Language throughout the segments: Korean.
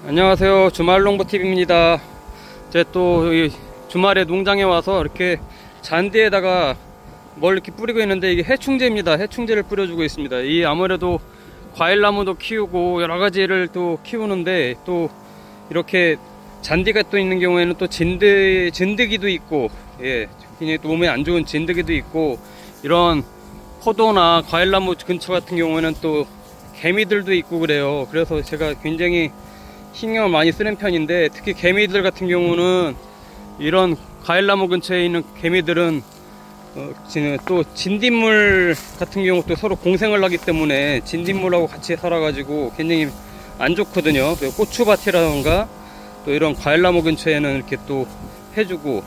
안녕하세요. 주말농부TV입니다. 이제 또 주말에 농장에 와서 이렇게 잔디에다가 뭘 이렇게 뿌리고 있는데, 이게 해충제입니다. 해충제를 뿌려주고 있습니다. 이 아무래도 과일나무도 키우고 여러가지를 또 키우는데, 또 이렇게 잔디가 또 있는 경우에는 또 진드기도 있고, 굉장히 또 몸에 안 좋은 진드기도 있고, 이런 포도나 과일나무 근처 같은 경우에는 또 개미들도 있고 그래요. 그래서 제가 굉장히 신경을 많이 쓰는 편인데, 특히 개미들 같은 경우는, 이런 과일나무 근처에 있는 개미들은 또 진딧물 같은 경우 또 서로 공생을 하기 때문에 진딧물하고 같이 살아가지고 굉장히 안 좋거든요. 고추밭이라던가 또 이런 과일나무 근처에는 이렇게 또 해주고,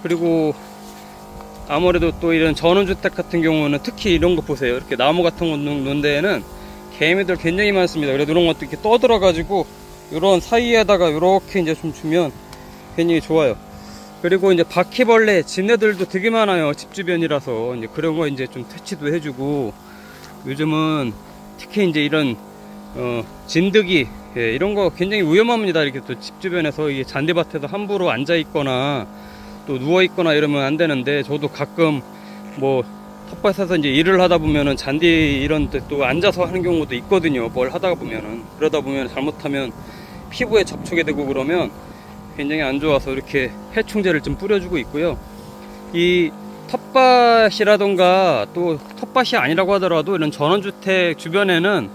그리고 아무래도 또 이런 전원주택 같은 경우는 특히 이런 거 보세요. 이렇게 나무 같은 거 놓는 데에는 개미들 굉장히 많습니다. 그래서 이런 것도 이렇게 떠들어 가지고 이런 사이에다가 이렇게 이제 좀 주면 굉장히 좋아요. 그리고 이제 바퀴벌레, 진해들도 되게 많아요. 집 주변이라서 이제 그런 거 이제 좀 퇴치도 해주고, 요즘은 특히 이제 이런 진드기, 이런 거 굉장히 위험합니다. 이렇게 또 집 주변에서 이 잔디밭에서 함부로 앉아 있거나 또 누워 있거나 이러면 안 되는데, 저도 가끔 뭐 텃밭에서 이제 일을 하다 보면은 잔디 이런 데 또 앉아서 하는 경우도 있거든요. 뭘 하다 보면은, 그러다 보면 잘못하면 피부에 접촉이 되고 그러면 굉장히 안 좋아서 이렇게 해충제를 좀 뿌려주고 있고요. 이 텃밭이라던가 또 텃밭이 아니라고 하더라도 이런 전원주택 주변에는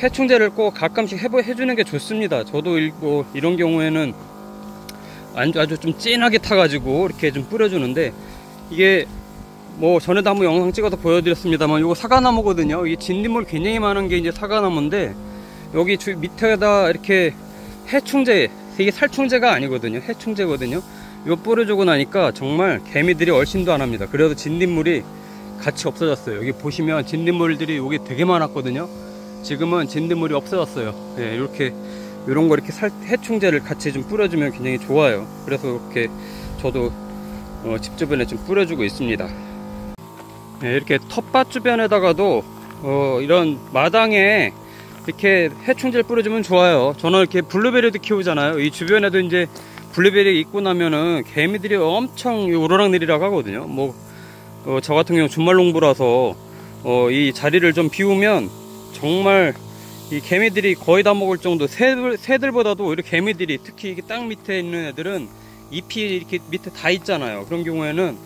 해충제를 꼭 가끔씩 해주는 게 좋습니다. 저도 뭐 이런 경우에는 아주 좀 진하게 타가지고 이렇게 좀 뿌려주는데, 이게 뭐 전에도 한번 영상 찍어서 보여드렸습니다만, 이거 사과나무거든요. 이 진딧물 굉장히 많은 게 이제 사과나무인데, 여기 밑에다 이렇게 해충제, 이게 살충제가 아니거든요. 해충제거든요. 이거 뿌려주고 나니까 정말 개미들이 얼씬도 안 합니다. 그래서 진딧물이 같이 없어졌어요. 여기 보시면 진딧물들이 여기 되게 많았거든요. 지금은 진딧물이 없어졌어요. 이렇게 이런 거 이렇게 해충제를 같이 좀 뿌려주면 굉장히 좋아요. 그래서 이렇게 저도 집 주변에 좀 뿌려주고 있습니다. 이렇게 텃밭 주변에다가도 이런 마당에 이렇게 해충제를 뿌려주면 좋아요. 저는 이렇게 블루베리도 키우잖아요. 이 주변에도 이제 블루베리 있고 나면은 개미들이 엄청 오르락내리락 하거든요. 저 같은 경우 주말농부라서 이 자리를 좀 비우면 정말 이 개미들이 거의 다 먹을 정도, 새들보다도 이렇게 개미들이, 특히 이게 땅 밑에 있는 애들은 잎이 이렇게 밑에 다 있잖아요. 그런 경우에는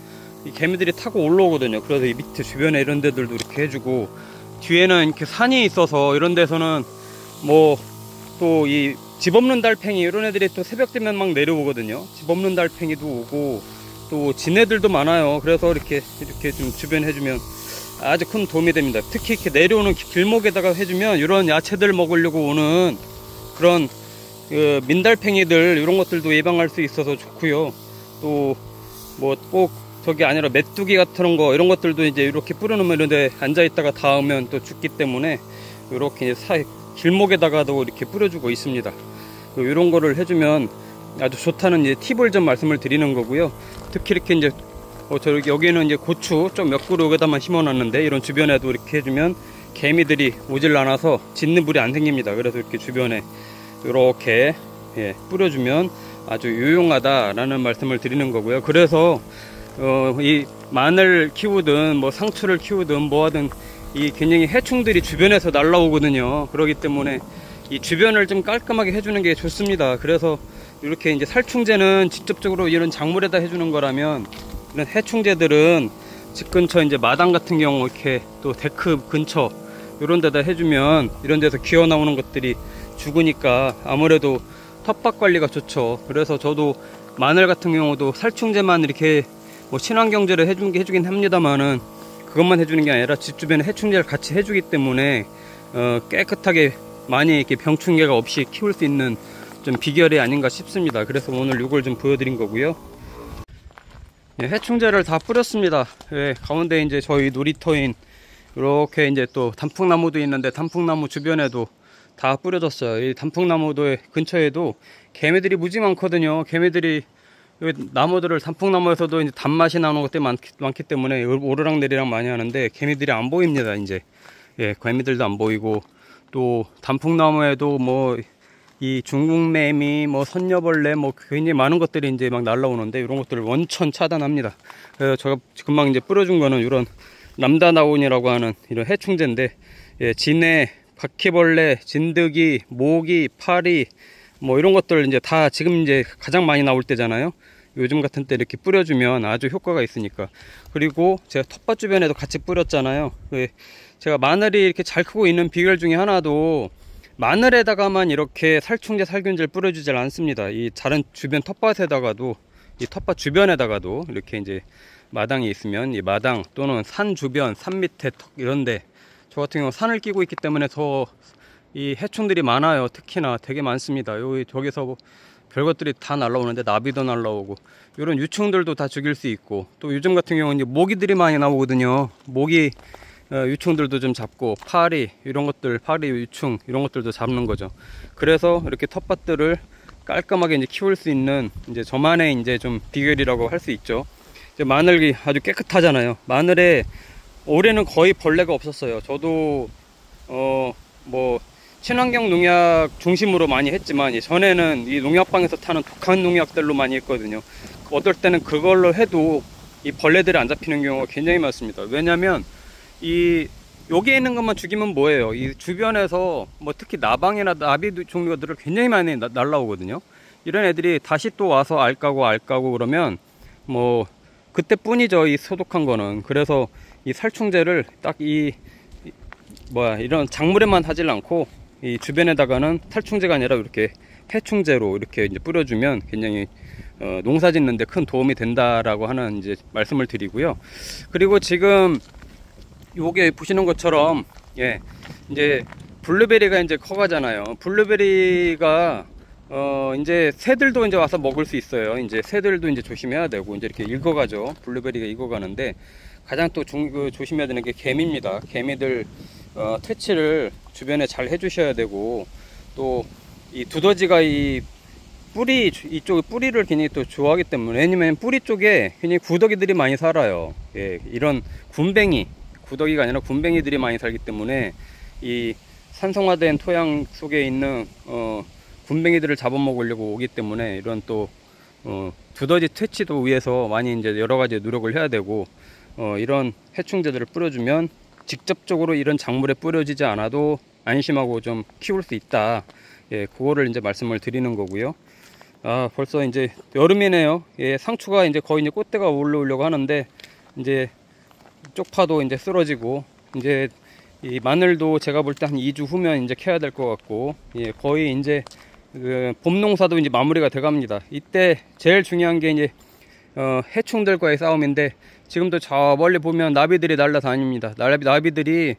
이 개미들이 타고 올라오거든요. 그래서 이 밑에 주변에 이런 데들도 이렇게 해주고, 뒤에는 이렇게 산이 있어서 이런 데서는 뭐 또 이 집 없는 달팽이 이런 애들이 또 새벽 되면 막 내려오거든요. 집 없는 달팽이도 오고 또 진애들도 많아요. 그래서 이렇게 좀 주변에 해주면 아주 큰 도움이 됩니다. 특히 이렇게 내려오는 길목에다가 해주면 이런 야채들 먹으려고 오는 그런 민달팽이들, 이런 것들도 예방할 수 있어서 좋고요. 또 뭐 꼭 저기 아니라 메뚜기 같은 거, 이런 것들도 이제 이렇게 뿌려놓으면 이런데 앉아 있다가 닿으면 또 죽기 때문에 이렇게 길목에다가도 이렇게 뿌려주고 있습니다. 이런 거를 해주면 아주 좋다는 이제 팁을 좀 말씀을 드리는 거고요. 특히 이렇게 이제 여기는 이제 고추 좀 몇 그루 여기다만 심어놨는데, 이런 주변에도 이렇게 해주면 개미들이 오질 않아서 진딧물이 안 생깁니다. 그래서 이렇게 주변에 이렇게 뿌려주면 아주 유용하다라는 말씀을 드리는 거고요. 그래서 이 마늘 키우든 뭐 상추를 키우든 뭐 하든 이 굉장히 해충들이 주변에서 날라오거든요. 그렇기 때문에 이 주변을 좀 깔끔하게 해주는 게 좋습니다. 그래서 이렇게 이제 살충제는 직접적으로 이런 작물에다 해주는 거라면, 이런 해충제들은 집 근처 이제 마당 같은 경우 이렇게 또 데크 근처 이런 데다 해주면 이런 데서 기어 나오는 것들이 죽으니까 아무래도 텃밭 관리가 좋죠. 그래서 저도 마늘 같은 경우도 살충제만 이렇게 뭐 친환경제를 해주긴 합니다만은, 그것만 해주는 게 아니라 집 주변에 해충제를 같이 해주기 때문에 깨끗하게 많이 이렇게 병충해가 없이 키울 수 있는 좀 비결이 아닌가 싶습니다. 그래서 오늘 이걸 좀 보여드린 거고요. 해충제를 다 뿌렸습니다. 가운데 이제 저희 놀이터인 이렇게 이제 또 단풍나무도 있는데, 단풍나무 주변에도 다 뿌려졌어요. 이 단풍나무도 근처에도 개미들이 무지 많거든요. 개미들이 나무들을, 단풍나무에서도 이제 단맛이 나는 것들이 많기 때문에 오르락내리락 많이 하는데, 개미들이 안 보입니다. 이제 개미들도 안 보이고, 또 단풍나무에도 뭐 이 중국매미, 뭐 선녀벌레, 뭐 굉장히 많은 것들이 이제 막 날라오는데 이런 것들을 원천 차단합니다. 그래서 제가 금방 이제 뿌려준 거는 이런 람다나온이라고 하는 이런 해충제인데, 예, 진해, 바퀴벌레, 진드기, 모기, 파리, 뭐 이런 것들 이제 다 지금 이제 가장 많이 나올 때잖아요. 요즘 같은 때 이렇게 뿌려주면 아주 효과가 있으니까. 그리고 제가 텃밭 주변에도 같이 뿌렸잖아요. 제가 마늘이 이렇게 잘 크고 있는 비결 중에 하나도 마늘에다가만 이렇게 살충제 살균제를 뿌려주질 않습니다. 이 다른 주변 텃밭에다가도, 이 텃밭 주변에다가도 이렇게 이제 마당이 있으면 이 마당 또는 산 주변, 산 밑에 턱 이런데, 저 같은 경우 산을 끼고 있기 때문에 더 이 해충들이 많아요. 특히나 되게 많습니다. 여기 저기서 뭐 별것들이 다 날라오는데, 나비도 날라오고 이런 유충들도 다 죽일 수 있고, 또 요즘 같은 경우는 이제 모기들이 많이 나오거든요. 모기 유충들도 좀 잡고, 파리 이런 것들, 파리 유충 이런 것들도 잡는 거죠. 그래서 이렇게 텃밭들을 깔끔하게 이제 키울 수 있는 이제 저만의 이제 좀 비결이라고 할 수 있죠. 이제 마늘이 아주 깨끗하잖아요. 마늘에 올해는 거의 벌레가 없었어요. 저도 뭐 친환경 농약 중심으로 많이 했지만, 전에는 이 농약방에서 타는 독한 농약들로 많이 했거든요. 어떨 때는 그걸로 해도 이 벌레들이 안 잡히는 경우가 굉장히 많습니다. 왜냐면 여기에 있는 것만 죽이면 뭐예요? 이 주변에서 뭐 특히 나방이나 나비 종류들을 굉장히 많이 날라오거든요. 이런 애들이 다시 또 와서 알 까고 그러면 뭐 그때뿐이죠, 이 소독한 거는. 그래서 이 살충제를 딱 이런 작물에만 하질 않고, 이 주변에다가는 살충제가 아니라 이렇게 해충제로 이렇게 이제 뿌려주면 굉장히 농사 짓는데 큰 도움이 된다라고 하는 이제 말씀을 드리고요. 그리고 지금 요게 보시는 것처럼, 예, 이제 블루베리가 이제 커가잖아요. 블루베리가 이제 새들도 이제 와서 먹을 수 있어요. 이제 새들도 이제 조심해야 되고, 이제 이렇게 익어가죠. 블루베리가 익어가는데 가장 또 조심해야 되는 게 개미입니다. 개미들 퇴치를 주변에 잘 해주셔야 되고, 또 이 두더지가 이 뿌리, 이쪽 뿌리를 굉장히 또 좋아하기 때문에, 왜냐면 뿌리 쪽에 굉장히 구더기들이 많이 살아요. 예, 이런 구더기가 아니라 군뱅이들이 많이 살기 때문에, 이 산성화된 토양 속에 있는 군뱅이들을 잡아먹으려고 오기 때문에, 이런 또 두더지 퇴치도 위해서 많이 이제 여러 가지 노력을 해야 되고, 이런 해충제들을 뿌려주면 직접적으로 이런 작물에 뿌려지지 않아도 안심하고 좀 키울 수 있다. 예, 그거를 이제 말씀을 드리는 거고요. 아, 벌써 이제 여름이네요. 예, 상추가 이제 거의 이제 꽃대가 올라오려고 하는데, 이제 쪽파도 이제 쓰러지고, 이제 이 마늘도 제가 볼 때 한 2주 후면 이제 캐야 될 것 같고, 예, 거의 이제 봄 농사도 이제 마무리가 돼 갑니다. 이때 제일 중요한 게 이제 해충들과의 싸움인데, 지금도 저 멀리 보면 나비들이 날아다닙니다. 나비들이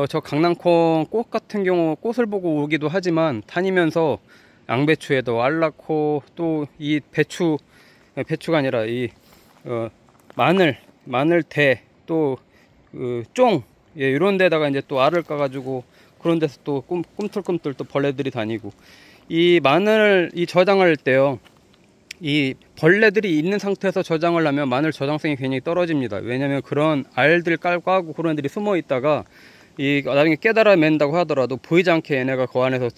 저 강낭콩 꽃 같은 경우 꽃을 보고 오기도 하지만, 다니면서 양배추에도 알 낳고, 또 이 배추가 아니라 이 마늘대, 또 쫑, 예, 이런 데다가 이제 또 알을 까가지고, 그런 데서 또 꿈틀꿈틀 또 벌레들이 다니고, 이 마늘 저장을 할 때요, 이 벌레들이 있는 상태에서 저장을 하면 마늘 저장성이 굉장히 떨어집니다. 왜냐면 그런 알들 깔고 그런 애들이 숨어 있다가 나중에 깨달아맨다고 하더라도 보이지 않게 얘네가 그 안에서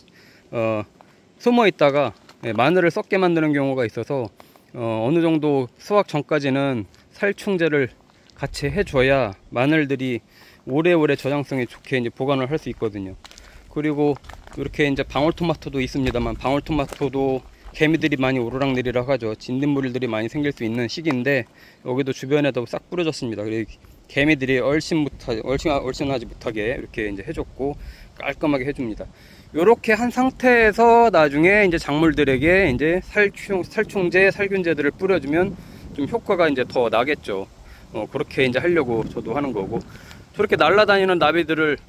숨어 있다가 마늘을 썩게 만드는 경우가 있어서, 어느 정도 수확 전까지는 살충제를 같이 해줘야 마늘들이 오래오래 저장성이 좋게 이제 보관을 할 수 있거든요. 그리고 이렇게 이제 방울토마토도 있습니다만, 방울토마토도 개미들이 많이 오르락내리락 하죠. 진딧물들이 많이 생길 수 있는 시기인데, 여기도 주변에도 싹 뿌려졌습니다. 그리고 개미들이 얼씬하지 못하게 이렇게 이제 해줬고, 깔끔하게 해줍니다. 요렇게 한 상태에서 나중에 이제 작물들에게 이제 살충제, 살균제들을 뿌려주면 좀 효과가 이제 더 나겠죠. 그렇게 이제 하려고 저도 하는 거고, 저렇게 날아다니는 나비들을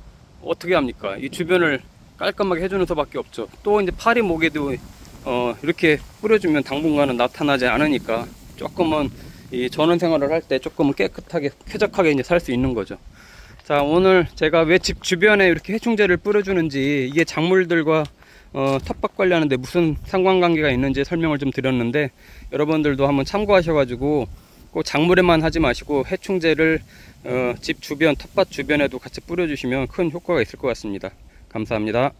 어떻게 합니까? 이 주변을 깔끔하게 해주는 수밖에 없죠. 또 이제 파리 모기도 이렇게 뿌려주면 당분간은 나타나지 않으니까, 조금은 이 전원 생활을 할 때 조금은 깨끗하게 쾌적하게 이제 살 수 있는 거죠. 자, 오늘 제가 왜 집 주변에 이렇게 해충제를 뿌려주는지, 이게 작물들과 텃밭 관리하는데 무슨 상관관계가 있는지 설명을 좀 드렸는데, 여러분들도 한번 참고하셔가지고 꼭 작물에만 하지 마시고 해충제를 집 주변, 텃밭 주변에도 같이 뿌려주시면 큰 효과가 있을 것 같습니다. 감사합니다.